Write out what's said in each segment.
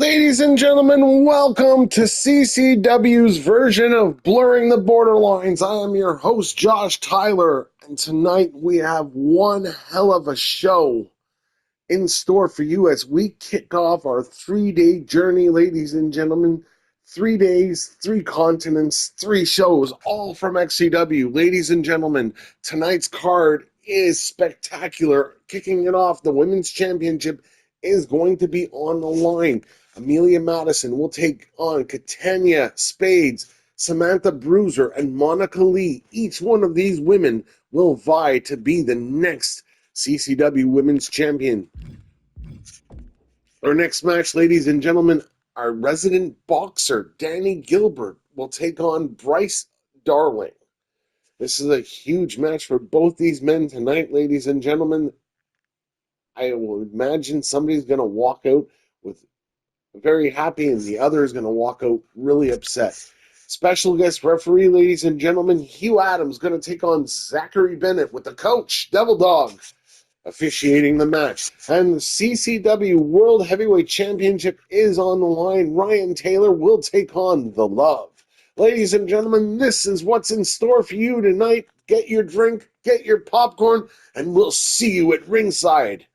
Ladies and gentlemen, welcome to CCW's version of Blurring the Borderlines. I am your host, Josh Tyler, and tonight we have one hell of a show in store for you as we kick off our 3-day journey, ladies and gentlemen. 3 days, 3 continents, 3 shows, all from XCW. Ladies and gentlemen, tonight's card is spectacular. Kicking it off, the Women's Championship is going to be on the line. Amelia Madison will take on Catania Spades, Samantha Bruiser, and Monica Lee. Each one of these women will vie to be the next CCW Women's Champion. Our next match, ladies and gentlemen, our resident boxer, Danny Gilbert, will take on Bryce Darling. This is a huge match for both these men tonight, ladies and gentlemen. I will imagine somebody's going to walk out with very happy and the other is going to walk out really upset. Special guest referee, ladies and gentlemen, Hugh Adams going to take on Zachary Bennett with the coach, Devil Dog, officiating the match. And the CCW World Heavyweight Championship is on the line. Ryan Taylor will take on The Love. Ladies and gentlemen, this is what's in store for you tonight. Get your drink, get your popcorn, and we'll see you at ringside.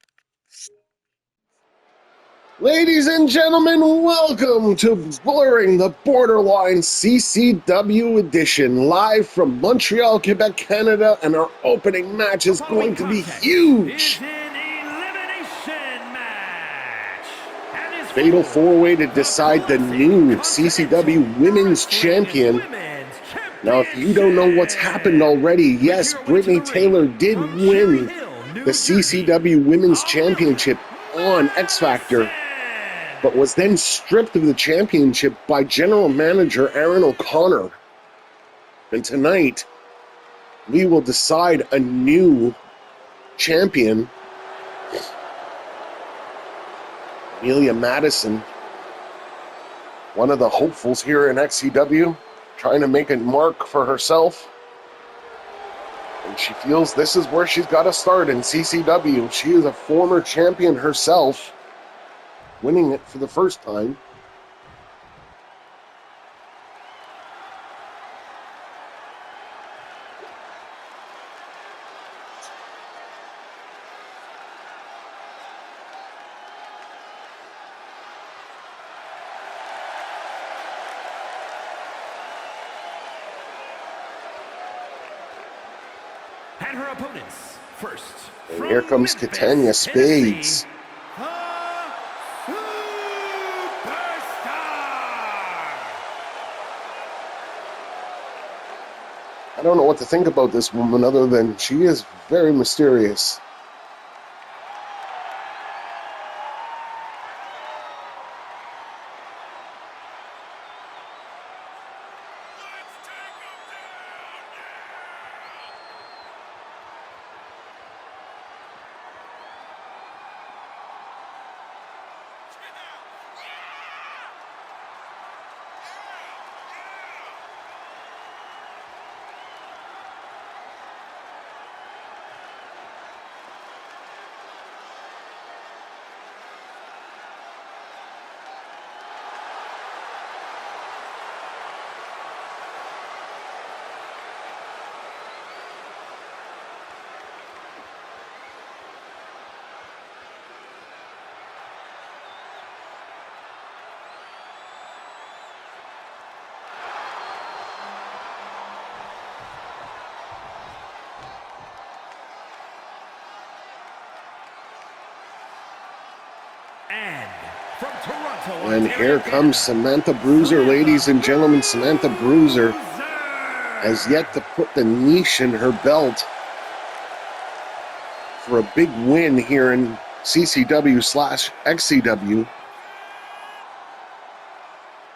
Ladies and gentlemen, welcome to Blurring the Borderlines CCW edition, live from Montreal, Quebec, Canada, and our opening match is going to be huge. Fatal 4-way to decide the new CCW Women's Champion. Now, if you don't know what's happened already, yes, Brittany Taylor did win the CCW Women's Championship on X Factor, but was then stripped of the championship by General Manager Aaron O'Connor. And tonight, we will decide a new champion. Amelia Madison, one of the hopefuls here in XCW, trying to make a mark for herself. And she feels this is where she's got to start in CCW. She is a former champion herself, winning it for the first time. And her opponents, first. And here comes Catania Spades. I don't know what to think about this woman other than she is very mysterious. And here comes Samantha Bruiser, ladies and gentlemen. Samantha Bruiser has yet to put the niche in her belt for a big win here in CCW/XCW.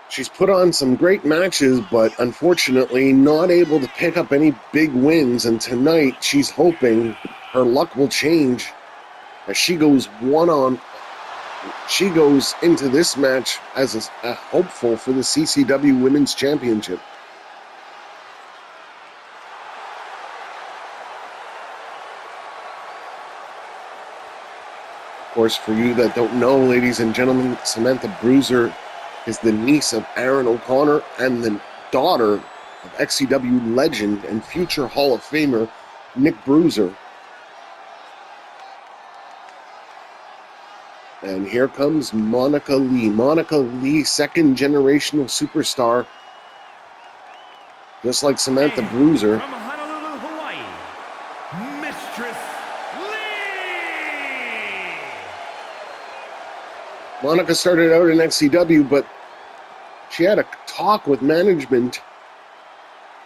She's put on some great matches, but unfortunately not able to pick up any big wins. And tonight she's hoping her luck will change as she goes She goes into this match as a hopeful for the CCW Women's Championship. Of course, for you that don't know, ladies and gentlemen, Samantha Bruiser is the niece of Aaron O'Connor and the daughter of XCW legend and future Hall of Famer Nick Bruiser. And here comes Monica Lee. Monica Lee, second generational superstar, just like Samantha Bruiser. From Honolulu, Hawaii, Mistress Lee! Monica started out in XCW, but she had a talk with management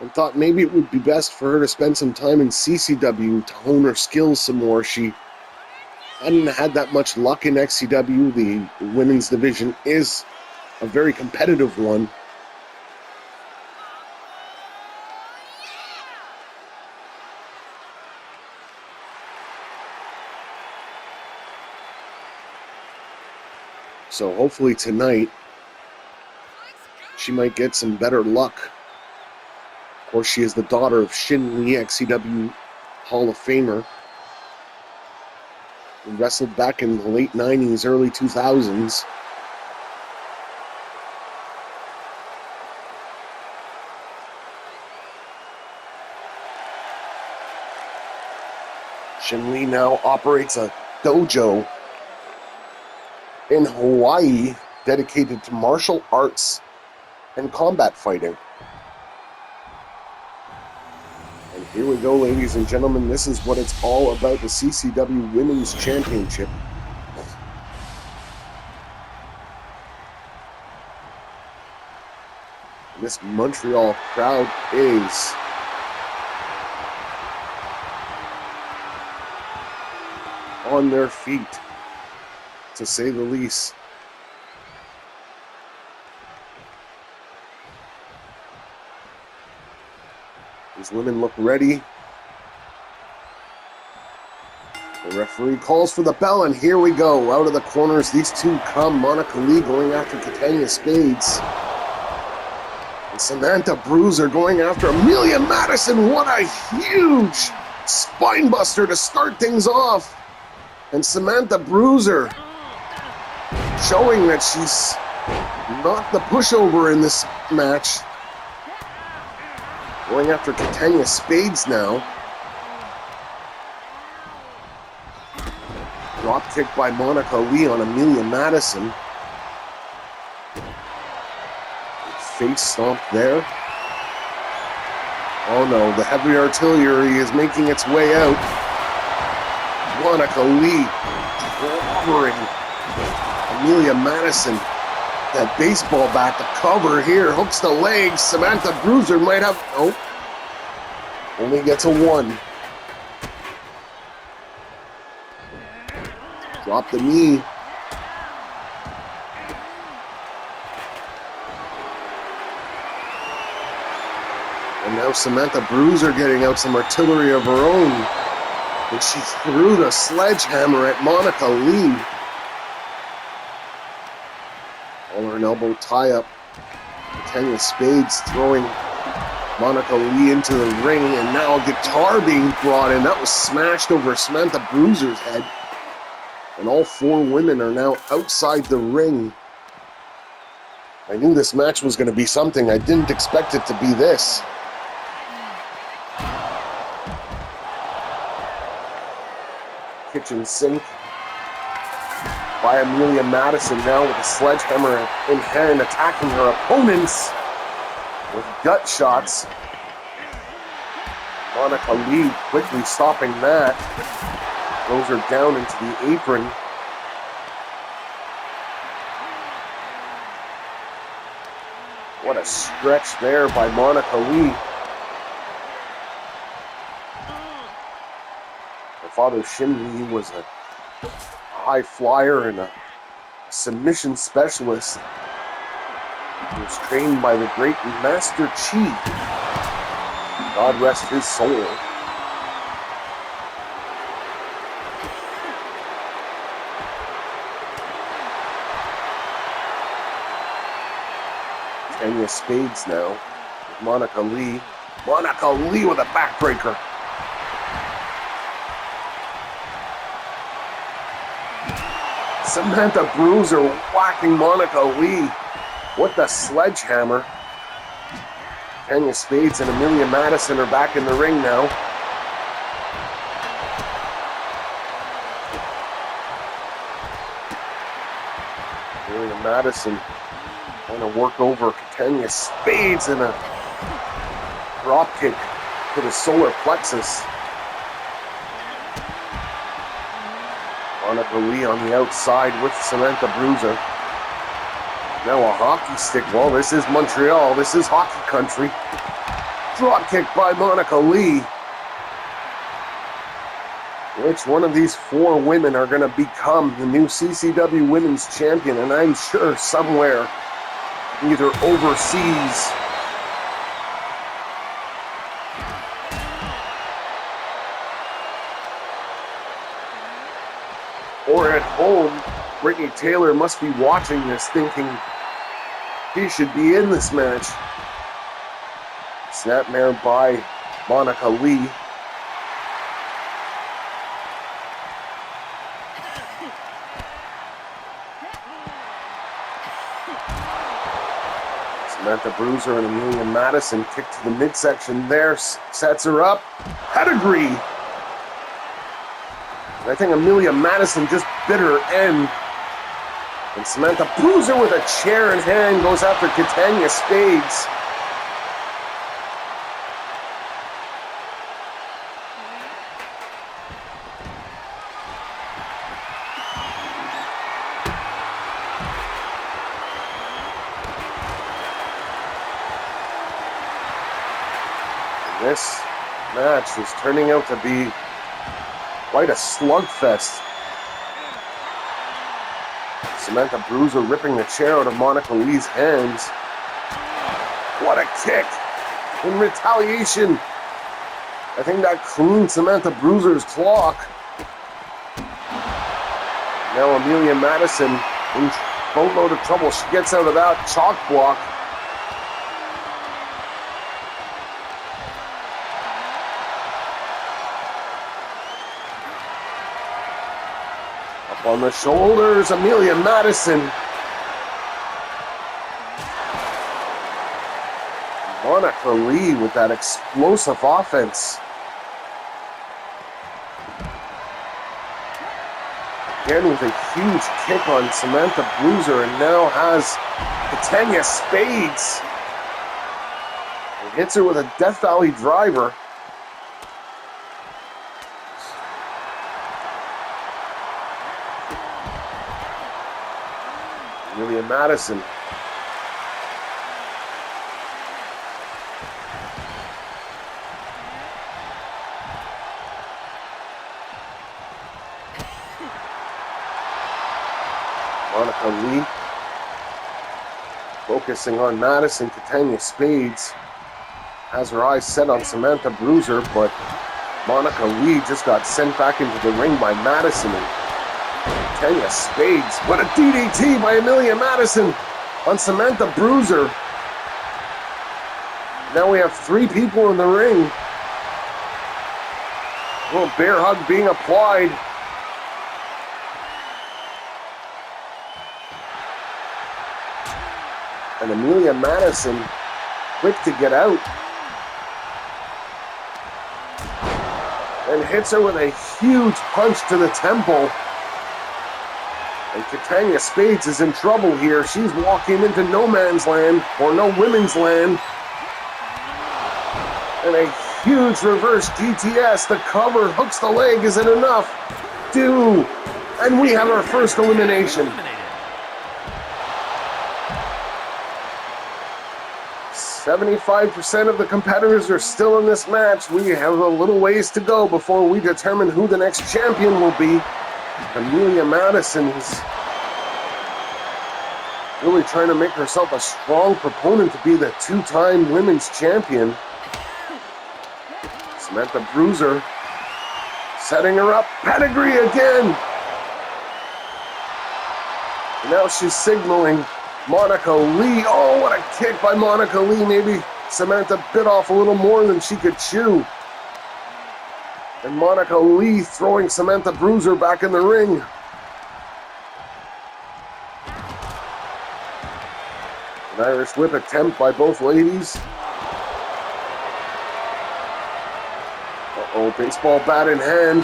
and thought maybe it would be best for her to spend some time in CCW to hone her skills some more. She hadn't had that much luck in XCW. The women's division is a very competitive one. So hopefully tonight she might get some better luck. Of course, she is the daughter of Shin Lee, XCW Hall of Famer. He wrestled back in the late 90s, early 2000s. Shin Lee now operates a dojo in Hawaii dedicated to martial arts and combat fighting. And here we go, ladies and gentlemen. This is what it's all about, the CCW Women's Championship. And this Montreal crowd is on their feet, to say the least. These women look ready. The referee calls for the bell, and here we go. Out of the corners, these two come. Monica Lee going after Catania Spades. And Samantha Bruiser going after Amelia Madison. What a huge spine buster to start things off. And Samantha Bruiser showing that she's not the pushover in this match. Going after Catania Spades now. Drop kick by Monica Lee on Amelia Madison. Face stomp there. Oh no, the heavy artillery is making its way out. Monica Lee clobbering Amelia Madison. That baseball bat to cover here. Hooks the legs. Samantha Bruiser might have... Oh. Only gets a 1. Drop the knee. And now Samantha Bruiser getting out some artillery of her own. And she threw the sledgehammer at Monica Lee. Collar and elbow tie-up. Catania Spades throwing Monica Lee into the ring, and now a guitar being brought in. That was smashed over Samantha Bruiser's head. And all 4 women are now outside the ring. I knew this match was going to be something. I didn't expect it to be this. Kitchen sink by Amelia Madison now with a sledgehammer in hand, attacking her opponents with gut shots. Monica Lee quickly stopping that. Throws her down into the apron. What a stretch there by Monica Lee. Her father Shin Lee was a high flyer and a submission specialist. He was trained by the great Master Chi. God rest his soul. Catania Spades now with Monica Lee. Monica Lee with a backbreaker. Samantha Bruiser whacking Monica Lee with the sledgehammer. Tanya Spades and Amelia Madison are back in the ring now. Amelia Madison trying to work over Tanya Spades in a drop kick to the solar plexus. Monica Lee on the outside with Samantha Bruiser. Now a hockey stick. Well, this is Montreal. This is hockey country. Drop kick by Monica Lee. Which one of these four women are going to become the new CCW Women's Champion? And I'm sure somewhere, either overseas or at home, Brittany Taylor must be watching this thinking she should be in this match. Snapmare by Monica Lee. Samantha Bruiser and Amelia Madison kick to the midsection there, sets her up. Pedigree. I think Amelia Madison just bit her end. And Samantha Bruiser with a chair in hand goes after Tanya Spades. This match is turning out to be quite a slugfest. Samantha Bruiser ripping the chair out of Monica Lee's hands. What a kick! In retaliation, I think that cleaned Samantha Bruiser's clock. Now Amelia Madison in boatload of trouble. She gets out of that chalk block. On the shoulders, Amelia Madison. Monica Lee with that explosive offense. Again with a huge kick on Samantha Bruiser, and now has Tanya Spades. And hits her with a Death Valley driver. Amelia Madison. Monica Lee. Focusing on Madison. Tanya Spades has her eyes set on Samantha Bruiser, but Monica Lee just got sent back into the ring by Madison. Tanya Spades. What a DDT by Amelia Madison on Samantha Bruiser. Now we have three people in the ring. A little bear hug being applied. And Amelia Madison quick to get out. And hits her with a huge punch to the temple. And Tanya Spades is in trouble here. She's walking into no man's land, or no women's land. And a huge reverse GTS. The cover hooks the leg. Is it enough? And we have our first elimination. 75% of the competitors are still in this match. We have a little ways to go before we determine who the next champion will be. Amelia Madison is really trying to make herself a strong proponent to be the two-time women's champion. Samantha Bruiser setting her up. Pedigree again. And now she's signaling Monica Lee. Oh, what a kick by Monica Lee. Maybe Samantha bit off a little more than she could chew. And Monica Lee throwing Samantha Bruiser back in the ring. An Irish whip attempt by both ladies. Uh-oh, baseball bat in hand.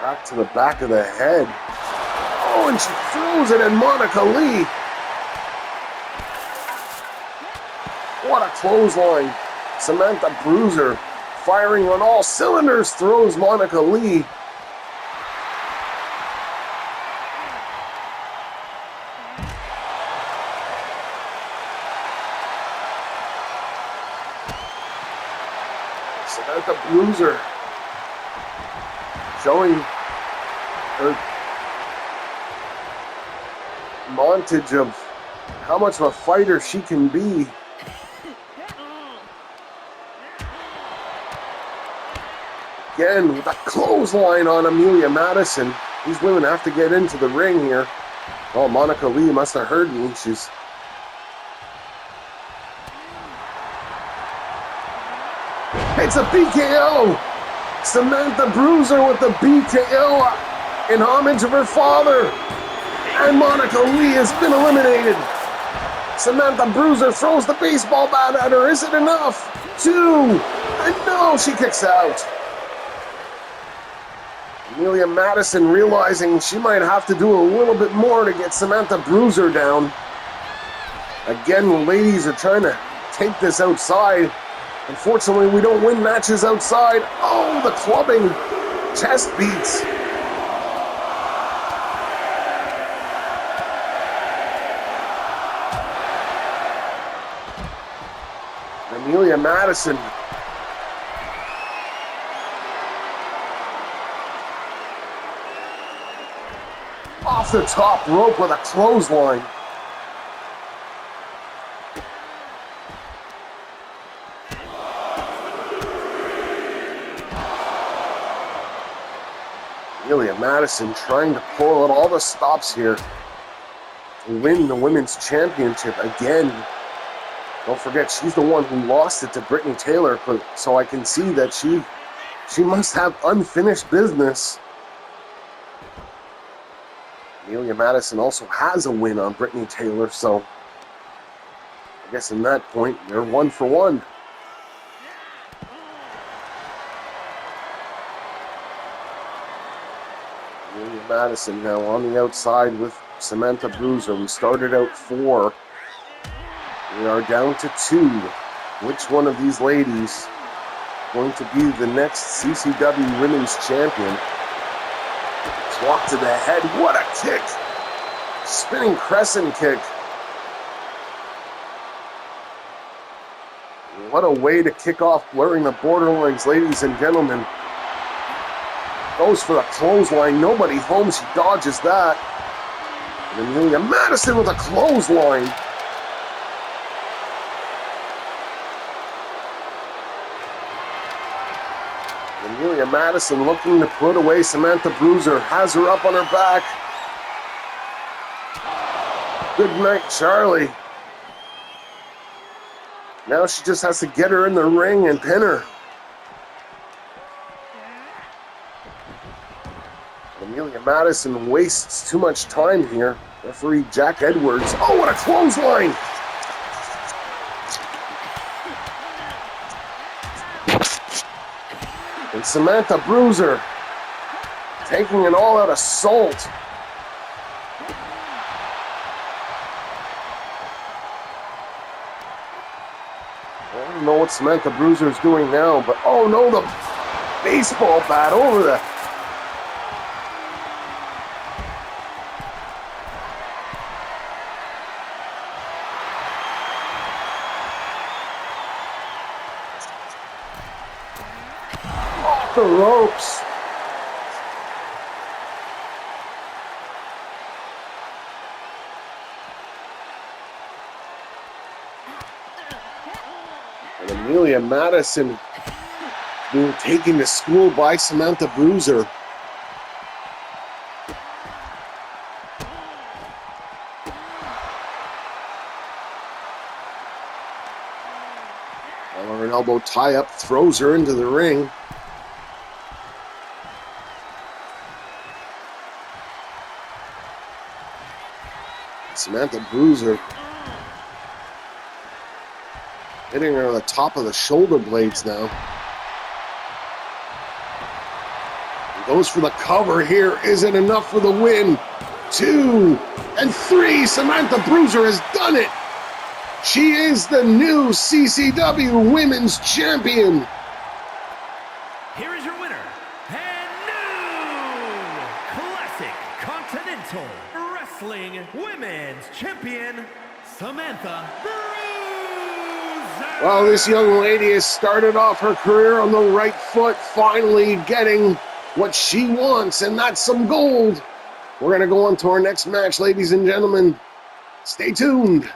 Back to the back of the head. Oh, and she throws it at Monica Lee. What a clothesline. Samantha Bruiser firing on all cylinders, throws Monica Lee. Samantha Bruiser showing her montage of how much of a fighter she can be. Again, with a clothesline on Amelia Madison. These women have to get into the ring here. Oh, Monica Lee must have heard me. She's... It's a BKO! Samantha Bruiser with the BKO in homage of her father. And Monica Lee has been eliminated. Samantha Bruiser throws the baseball bat at her. Is it enough? 2. And no, she kicks out. Amelia Madison realizing she might have to do a little bit more to get Samantha Bruiser down. Again, the ladies are trying to take this outside. Unfortunately, we don't win matches outside. Oh, the clubbing. Chest beats. Amelia Madison off the top rope with a clothesline. Amelia Madison trying to pull out all the stops here to win the women's championship again. Don't forget, she's the one who lost it to Brittany Taylor, so I can see that she must have unfinished business. Amelia Madison also has a win on Brittany Taylor, so I guess in that point, they're 1 for 1. Amelia Madison now on the outside with Samantha Bruiser. We started out 4. We are down to 2. Which one of these ladies is going to be the next CCW Women's Champion? Swat to the head. What a kick! Spinning crescent kick. What a way to kick off Blurring the Borderlines, ladies and gentlemen. Goes for the clothesline. Nobody home. She dodges that. And Amelia Madison with a clothesline. Amelia Madison looking to put away Samantha Bruiser. Has her up on her back. Good night, Charlie. Now she just has to get her in the ring and pin her. Amelia Madison wastes too much time here. Referee Jack Edwards. Oh, what a clothesline! And Samantha Bruiser taking an all-out assault. I don't know what Samantha Bruiser is doing now, but oh no, the baseball bat over the... off the ropes. And Amelia Madison being taken to school by Samantha Bruiser. An elbow tie-up throws her into the ring. Samantha Bruiser hitting her on the top of the shoulder blades now. Goes for the cover here. Isn't enough for the win. 2 and 3. Samantha Bruiser has done it. She is the new CCW Women's Champion. Here is your winner and new Classic Continental Wrestling Women's Champion, Samantha Bruiser. Well, this young lady has started off her career on the right foot, finally getting what she wants, and that's some gold. We're going to go on to our next match, ladies and gentlemen. Stay tuned.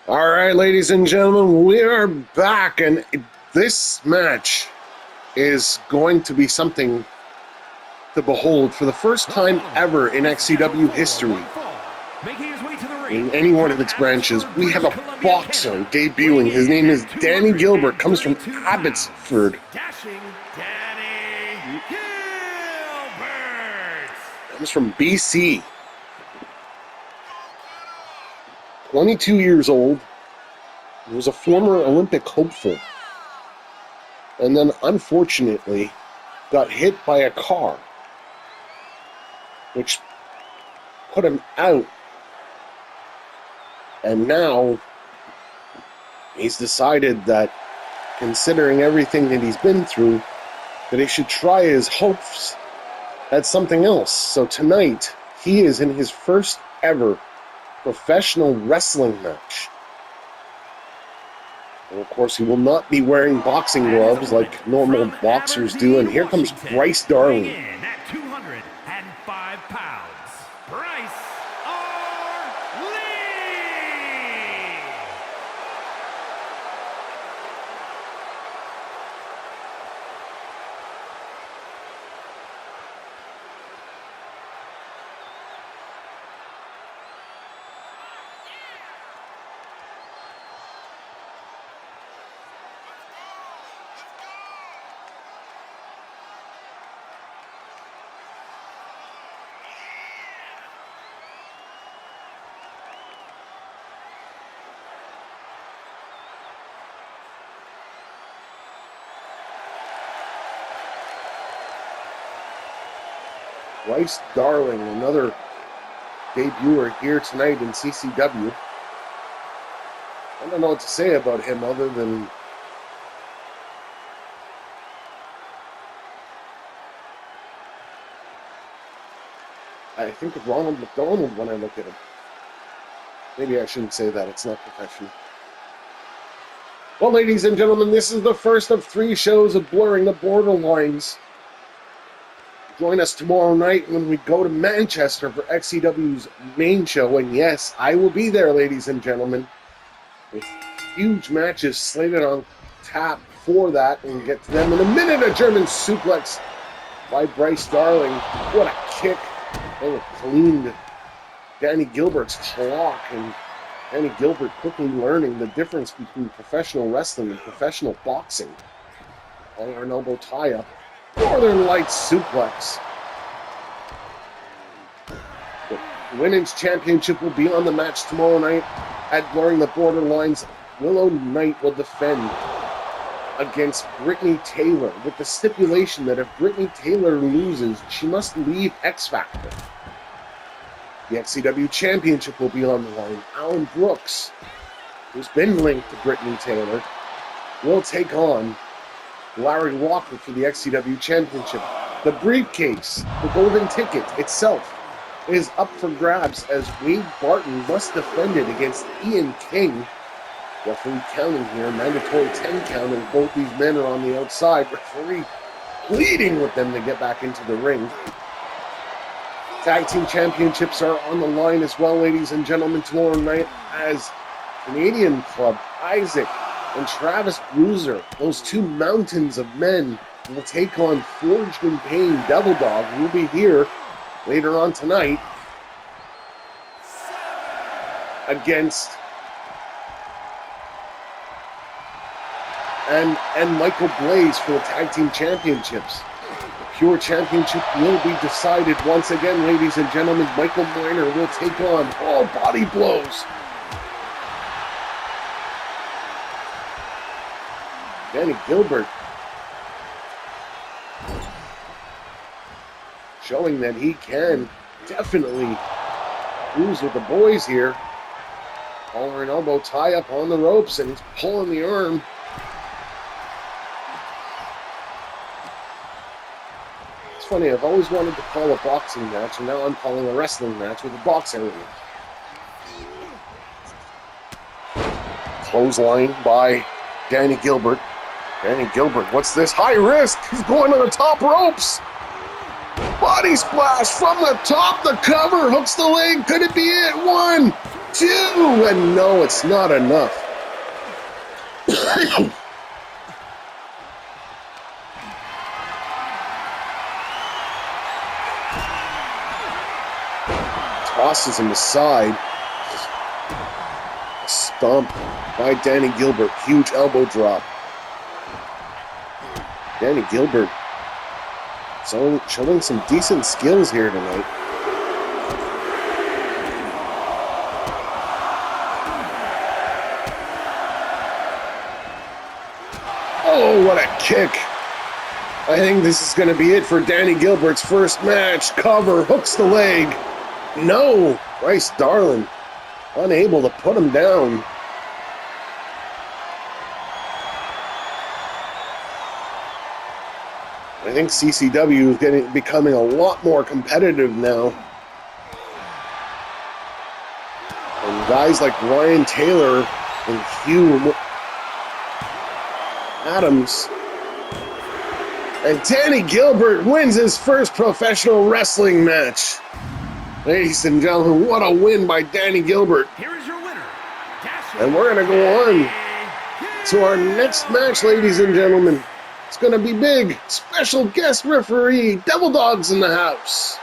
All right, ladies and gentlemen, we are back, and this match is going to be something to behold for the first time ever in XCW history. In any one of its branches, we have a boxer debuting. His name is Danny Gilbert, comes from Abbotsford. Comes from BC. 22 years old. He was a former Olympic hopeful. And then, unfortunately, got hit by a car, which put him out. And now, he's decided that, considering everything that he's been through, that he should try his hopes at something else. So tonight, he is in his first ever professional wrestling match. And of course, he will not be wearing boxing gloves like normal boxers do. And here comes Bryce Darling. At 205 pounds, Bryce R. Lee. Bryce Darling, another debuter here tonight in CCW. I don't know what to say about him other than I think of Ronald McDonald when I look at him. Maybe I shouldn't say that, it's not professional. Well, ladies and gentlemen, this is the first of 3 shows of Blurring the Borderlines. Join us tomorrow night when we go to Manchester for XCW's main show. And yes, I will be there, ladies and gentlemen, with huge matches slated on tap for that. And we'll get to them in a minute. A German suplex by Bryce Darling. What a kick. Oh, it cleaned Danny Gilbert's clock. And Danny Gilbert quickly learning the difference between professional wrestling and professional boxing. Collar and elbow tie-up. Northern Lights suplex. The Women's Championship will be on the match tomorrow night at Blurring the Borderlines. Willow Knight will defend against Brittany Taylor with the stipulation that if Brittany Taylor loses, she must leave X Factor. The XCW Championship will be on the line. Alan Brooks, who's been linked to Brittany Taylor, will take on Larry Walker for the XCW Championship. The briefcase, the golden ticket itself, is up for grabs as Wade Barton must defend it against Ian King. Referee counting here, mandatory 10 count, and both these men are on the outside. Referee pleading with them to get back into the ring. Tag Team Championships are on the line as well, ladies and gentlemen, tomorrow night as Canadian Club, Isaac and Travis Bruiser, those 2 mountains of men, will take on Forged in Pain Devil Dog, who will be here later on tonight against and Michael Blaze for the Tag Team Championships. The Pure Championship will be decided once again, ladies and gentlemen. Michael Miner will take on all body blows. Danny Gilbert showing that he can definitely cruise with the boys here. Collar and elbow tie up on the ropes, and he's pulling the arm. It's funny, I've always wanted to call a boxing match, and now I'm calling a wrestling match with a box element. Clothesline by Danny Gilbert. Danny Gilbert, what's this? High risk! He's going to the top ropes! Body splash from the top, the cover, hooks the leg, could it be it? 1, 2, and no, it's not enough. Tosses him aside. A stomp by Danny Gilbert, huge elbow drop. Danny Gilbert showing some decent skills here tonight. Oh, what a kick. I think this is going to be it for Danny Gilbert's first match. Cover, hooks the leg. No, Bryce Darling unable to put him down. I think CCW is becoming a lot more competitive now. And guys like Ryan Taylor and Hugh Adams. And Danny Gilbert wins his first professional wrestling match. Ladies and gentlemen, what a win by Danny Gilbert. Here is your winner. And we're going to go on to our next match, ladies and gentlemen. It's going to be big. Special guest referee, Devil Dog's in the house.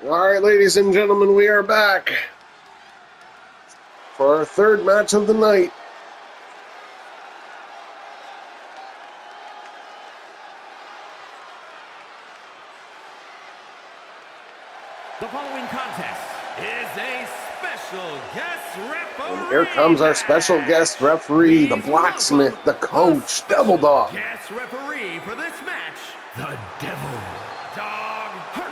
All right, ladies and gentlemen, we are back for our third match of the night. The following contest is a special guest referee. And here comes our special guest referee, the blacksmith, the coach, Devil Dog. Guest referee for this match, the Devil Dog Hurtborn.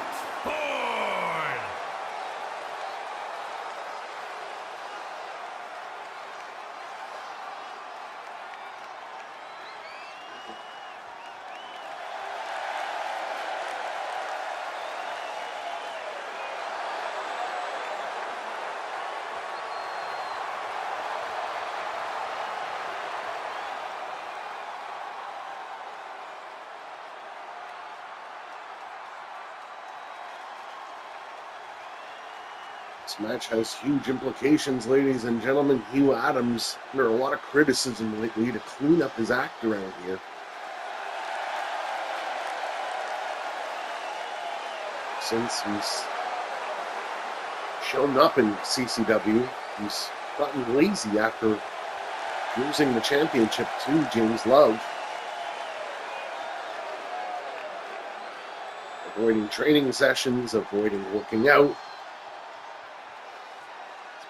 This match has huge implications, ladies and gentlemen. Hugh Adams under a lot of criticism lately to clean up his act around here. Since he's shown up in CCW, he's gotten lazy after losing the championship to James Love. Avoiding training sessions, avoiding working out.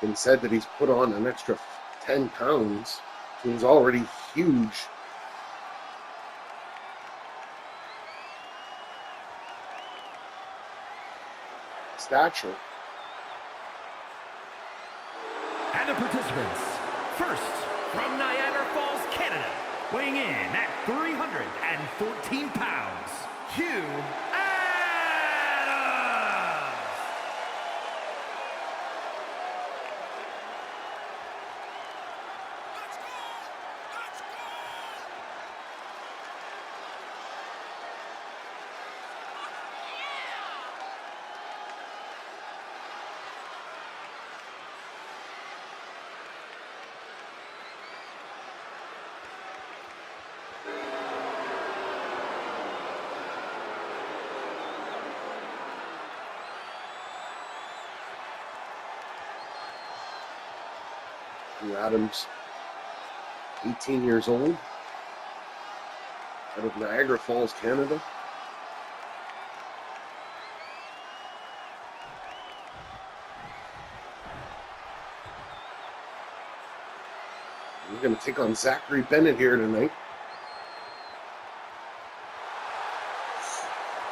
Been said that he's put on an extra 10 pounds, so he's already huge. Stature. And the participants, first from Niagara Falls, Canada, weighing in at 314 pounds, Hugh Adams. Hugh Adams, 18 years old. out of Niagara Falls, Canada. We're going to take on Zachary Bennett here tonight.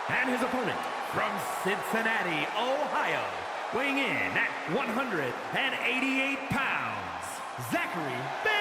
And his opponent from Cincinnati, Ohio, weighing in at 188 pounds, Zachary Bennett.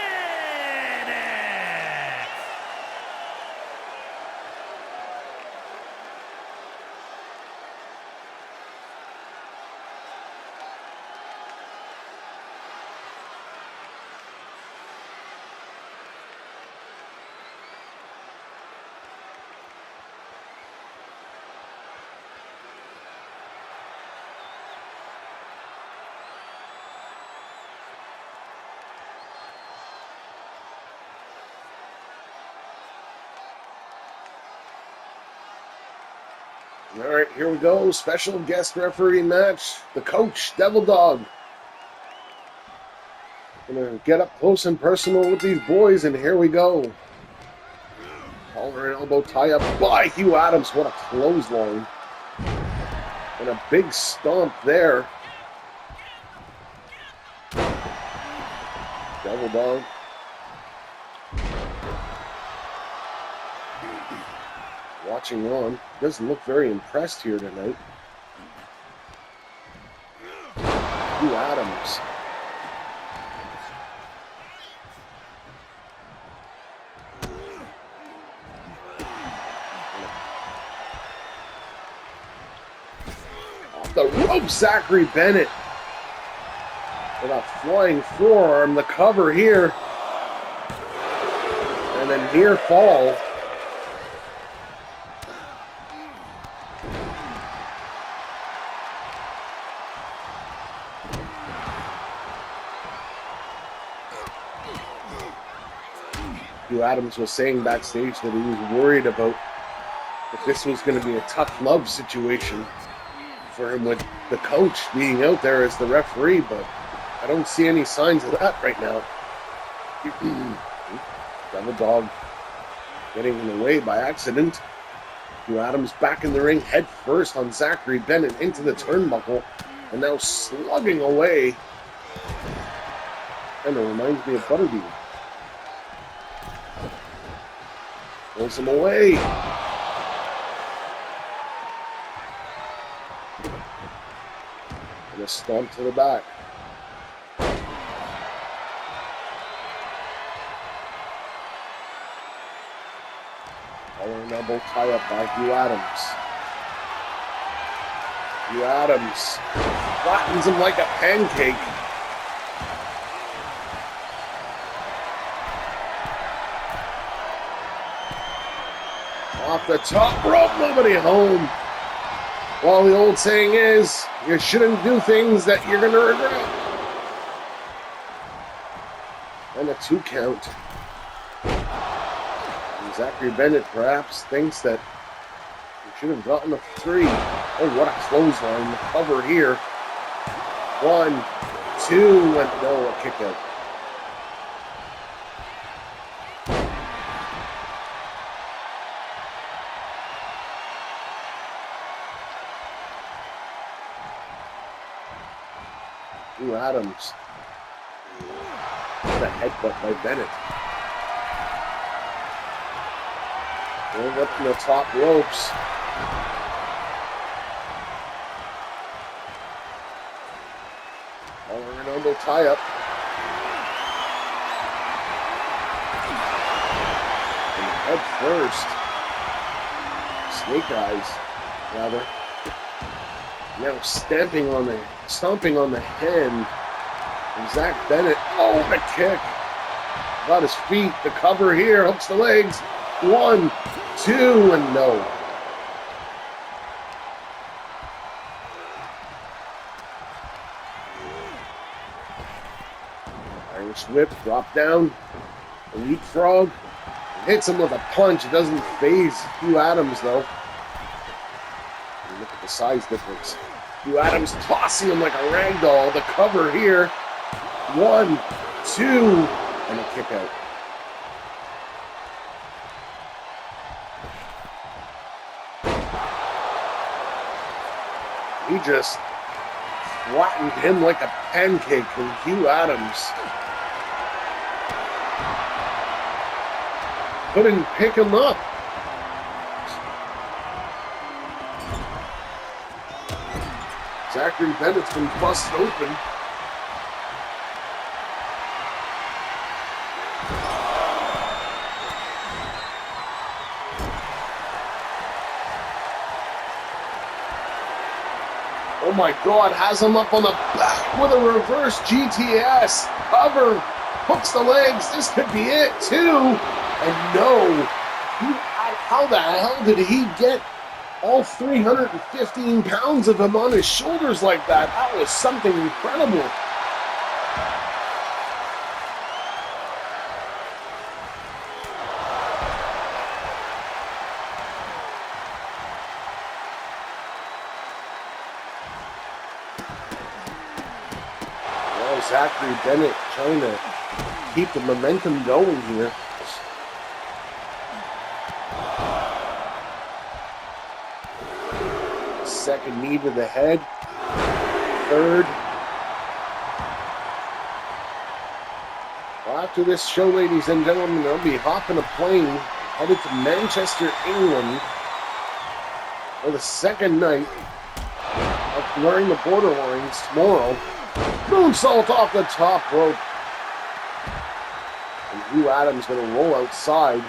All right, here we go. Special guest referee match. The coach, Devil Dog. Gonna get up close and personal with these boys, and here we go. Collar and elbow tie up by Hugh Adams. What a clothesline. And a big stomp there. Devil Dog. Watching on. Doesn't look very impressed here tonight. Hugh Adams. Off the rope, Zachary Bennett. With a flying forearm, the cover here. And then near fall. Hugh Adams was saying backstage that he was worried about if this was going to be a tough love situation for him with the coach being out there as the referee, but I don't see any signs of that right now. Devil Dog getting in the way by accident. Hugh Adams back in the ring, head first on Zachary Bennett into the turnbuckle, and now slugging away. Kind of reminds me of Butterbean. Pulls him away. And a stomp to the back. Collar and elbow tie up by Hugh Adams. Hugh Adams flattens him like a pancake. Off the top rope, nobody home. Well, the old saying is, you shouldn't do things that you're going to regret. And a 2 count. And Zachary Bennett perhaps thinks that he should have gotten a 3. Oh, what a clothesline. The cover here. 1, 2, and no, a kick out. Hugh Adams. What a headbutt by Bennett. Going up to the top ropes. Collar and elbow tie up. And head first. Snake eyes, rather. Now stomping on the hand. And Zach Bennett, oh, the kick. Got his feet, the cover here, hooks the legs. 1, 2, and no. Irish whip, drop down. A leapfrog. Hits him with a punch. It doesn't faze Hugh Adams, though. And look at the size difference. Hugh Adams tossing him like a rag doll. The cover here. 1, 2, and a kick out. He just flattened him like a pancake, and Hugh Adams couldn't pick him up. Zachary Bennett's been busted open. Oh my God, has him up on the back with a reverse GTS. Cover, hooks the legs. This could be it too. And no, how the hell did he get all 315 pounds of him on his shoulders like that? That was something incredible. Well, Zachary Bennett trying to keep the momentum going here. Second knee to the head. Third. Well, after this show, ladies and gentlemen, they'll be hopping a plane headed to Manchester, England for the second night of Blurring the Borderlines tomorrow. Moonsault off the top rope. And Hugh Adams going to roll outside.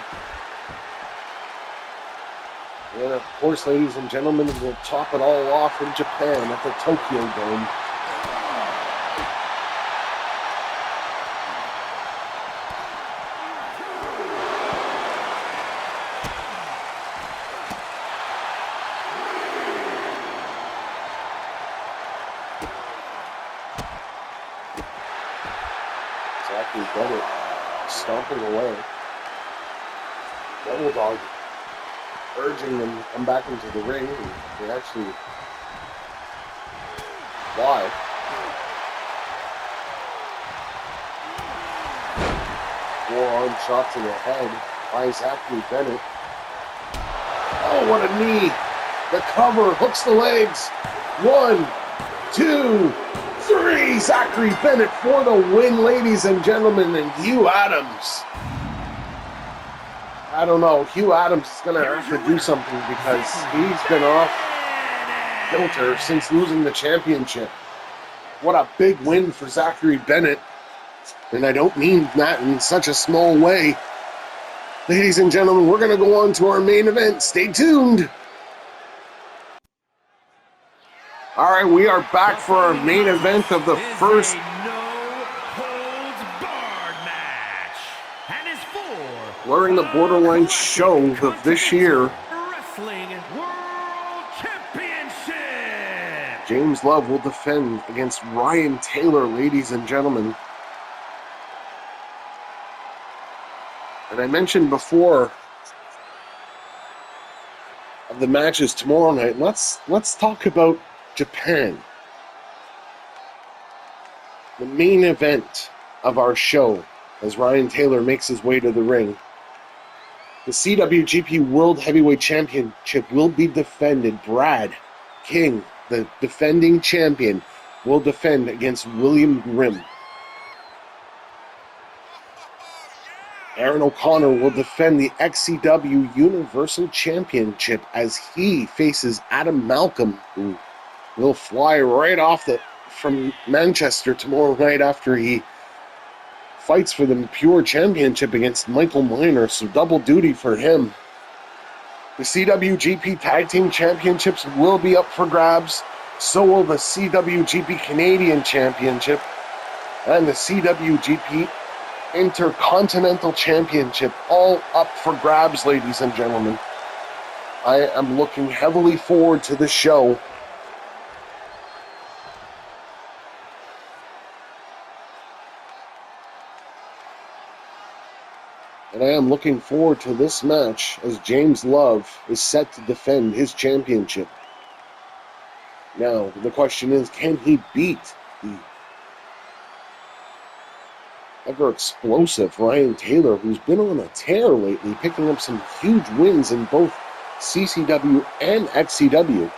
And of course, ladies and gentlemen, we'll top it all off in Japan at the Tokyo Dome. Zachary Bennett stomping away. Double dog urging them to come back into the ring, and they actually fly. Forearm shot to the head by Zachary Bennett. Oh, what a knee! The cover hooks the legs. 1, 2, 3. Zachary Bennett for the win, ladies and gentlemen, and Hugh Adams. I don't know. Hugh Adams is going to have to do something because he's been off kilter since losing the championship. What a big win for Zachary Bennett. And I don't mean that in such a small way. Ladies and gentlemen, we're going to go on to our main event. Stay tuned. All right, we are back for our main event of the first Blurring the Borderline show of this year. Wrestling World Championship. James Love will defend against Ryan Taylor, ladies and gentlemen. And I mentioned before of the matches tomorrow night. Let's talk about Japan. The main event of our show as Ryan Taylor makes his way to the ring. The CWGP World Heavyweight Championship will be defended. Brad King, the defending champion, will defend against William Grimm. Aaron O'Connor will defend the XCW Universal Championship as he faces Adam Malcolm, who will fly right off from Manchester tomorrow night after he fights for the Pure Championship against Michael Miner, so double duty for him. The CWGP Tag Team Championships will be up for grabs. So will the CWGP Canadian Championship and the CWGP Intercontinental Championship, all up for grabs, ladies and gentlemen. I am looking heavily forward to this show. And I am looking forward to this match as James Love is set to defend his championship. Now, the question is, can he beat the ever-explosive Ryan Taylor, who's been on a tear lately, picking up some huge wins in both CCW and XCW?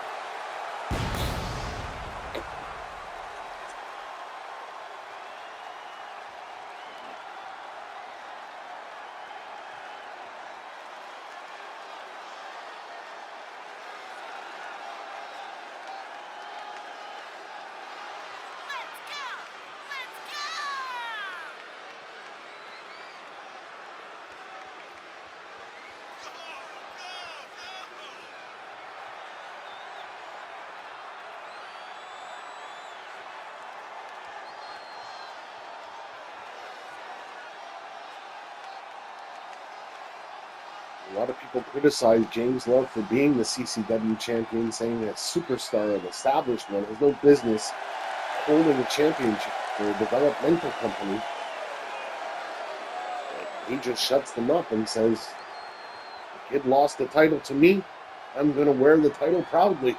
A lot of people criticize James Love for being the CCW champion, saying that superstar, an established one, has no business holding a championship for a developmental company. He just shuts them up and says, the kid lost the title to me, I'm going to wear the title proudly.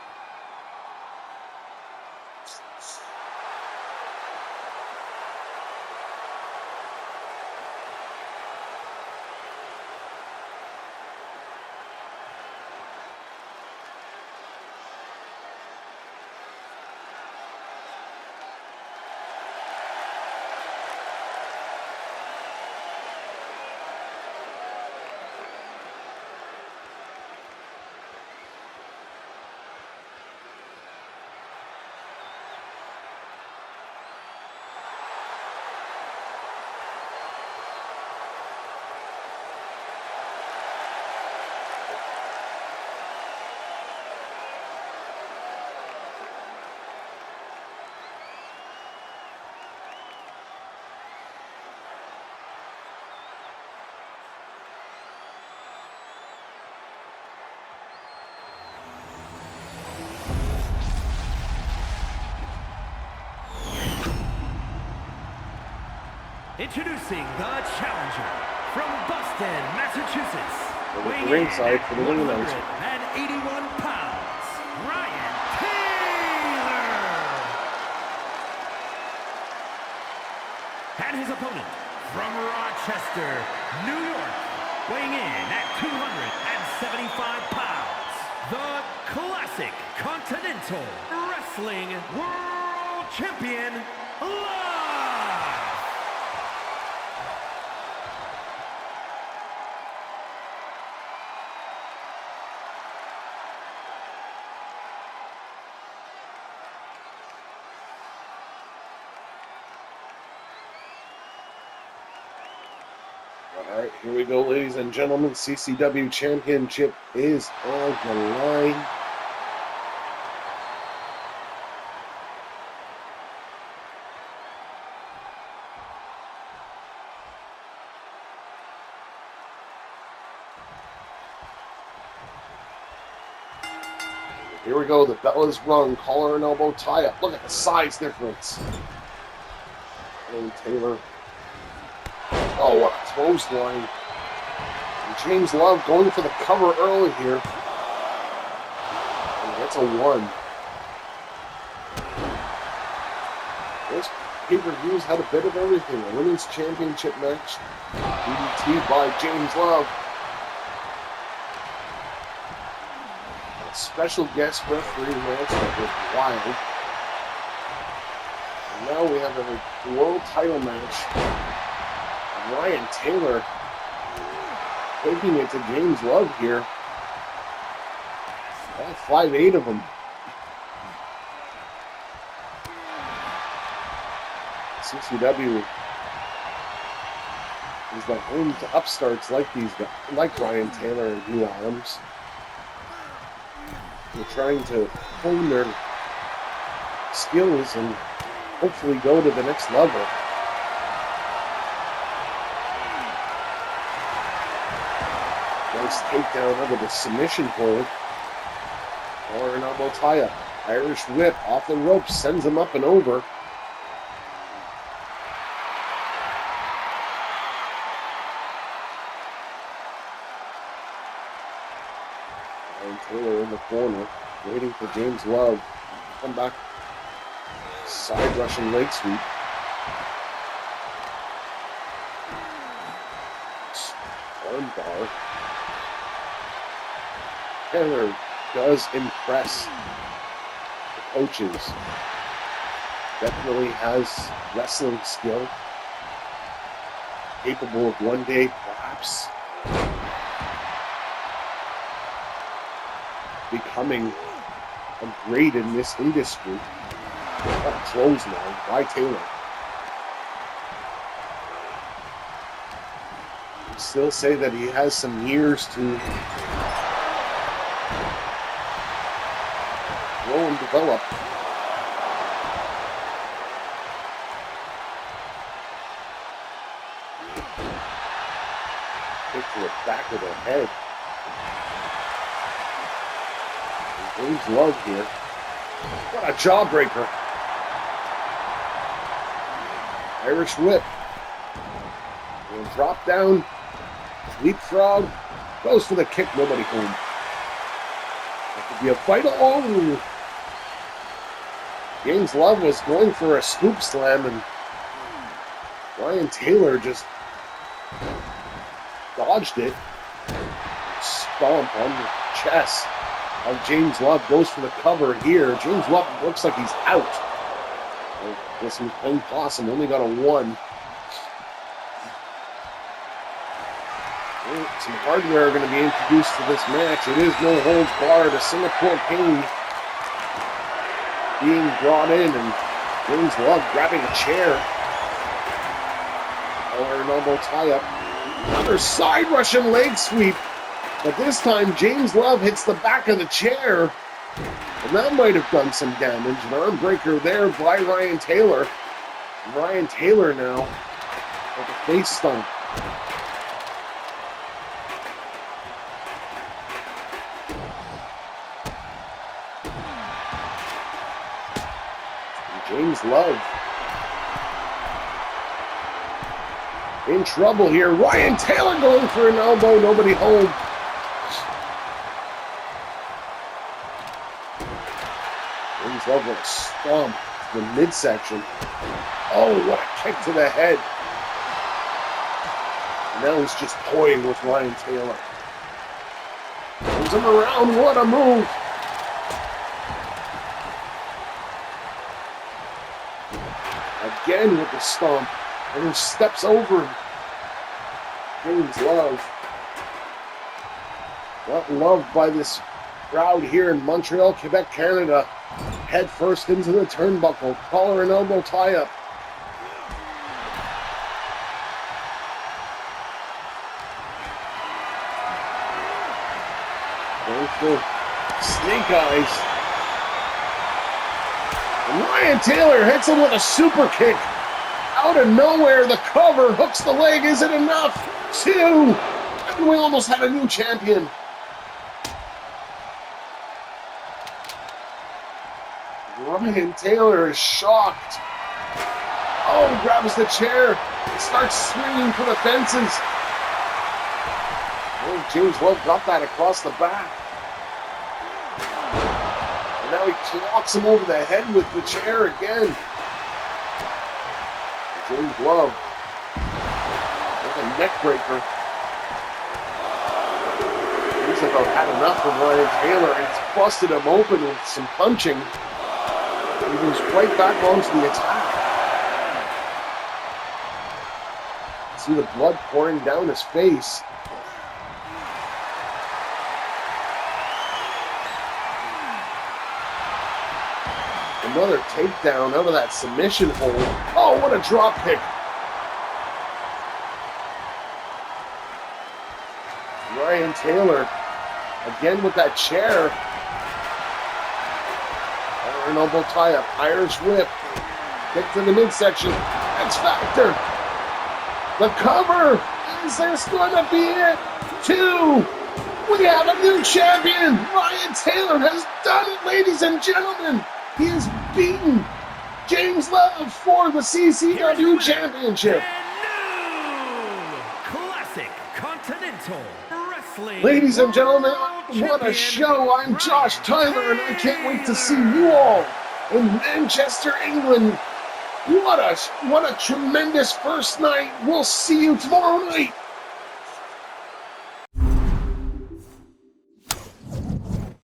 Introducing the challenger from Boston, Massachusetts, weighing in ringside at for the ring announcer. 181 pounds, Ryan Taylor. And his opponent from Rochester, New York, weighing in at 275 pounds, the classic Continental Wrestling World Champion, Love. All right, here we go, ladies and gentlemen. CCW Championship is on the line. Here we go, the bell is rung, collar and elbow tie up. Look at the size difference. And Taylor. Oh, what a clothesline. And James Love going for the cover early here. And gets a 1. This pay-per-view's had a bit of everything. A women's championship match. DDT by James Love. A special guest referee match that was wild. And now we have a world title match. Ryan Taylor taking it to James Love here. All 5'8" of them. CCW is the home to upstarts like these guys, like Ryan Taylor and Hugh Adams. They're trying to hone their skills and hopefully go to the next level. Nice takedown under the submission hold. Or an elbow tie-up. Irish whip off the ropes, sends him up and over. And Taylor in the corner, waiting for James Love to come back. Side Russian leg sweep. Arm bar. Taylor does impress the coaches. Definitely has wrestling skill. Capable of one day, perhaps, becoming a great in this industry. What a clothesline by Taylor. Still say that he has some years to grow and develop. Kick to the back of the head. James Love here. What a jawbreaker. Irish whip. And drop down. Leapfrog. Goes for the kick. Nobody home. That could be a vital. Oh! James Love was going for a scoop slam, and Ryan Taylor just dodged it. Stomp on the chest of James Love. Goes for the cover here. James Love looks like he's out. I guess he was playing possum. Only got a 1. Well, some hardware are going to be introduced to this match. It is no holds barred. A Singapore King being brought in, and James Love grabbing a chair. Or an elbow tie-up. Another side Russian leg sweep. But this time, James Love hits the back of the chair. And that might have done some damage. An arm breaker there by Ryan Taylor. And Ryan Taylor now with a face stomp. James Love in trouble here. Ryan Taylor going for an elbow. Nobody home. James Love with a stomp to the midsection. Oh, what a kick to the head. And now he's just toying with Ryan Taylor. Brings him around. What a move. Again with the stomp. And he steps over James Love. Well loved by this crowd here in Montreal, Quebec, Canada. Head first into the turnbuckle. Collar and elbow tie-up. Going for snake eyes. And Ryan Taylor hits him with a super kick. Out of nowhere, the cover hooks the leg. Is it enough? 2. And we almost had a new champion. Ryan Taylor is shocked. Oh, grabs the chair and starts swinging for the fences. Oh, James Love got that across the back. And now he clocks him over the head with the chair again. James Love with a neck breaker. He's about had enough of Ryan Taylor. He's busted him open with some punching. He goes right back onto the attack. See the blood pouring down his face. Another takedown out of that submission hold. Oh, what a drop kick. Ryan Taylor again with that chair. An elbow tie-up, Irish whip, kick to the midsection, X Factor, the cover, is this going to be it? 2, we have a new champion, Ryan Taylor has done it, ladies and gentlemen, he has beaten James Love for the CCW Championship. Classic Continental Wrestling. Ladies and gentlemen, what a show. I'm Josh Tyler, and I can't wait to see you all in Manchester, England. What a tremendous first night. We'll see you tomorrow night.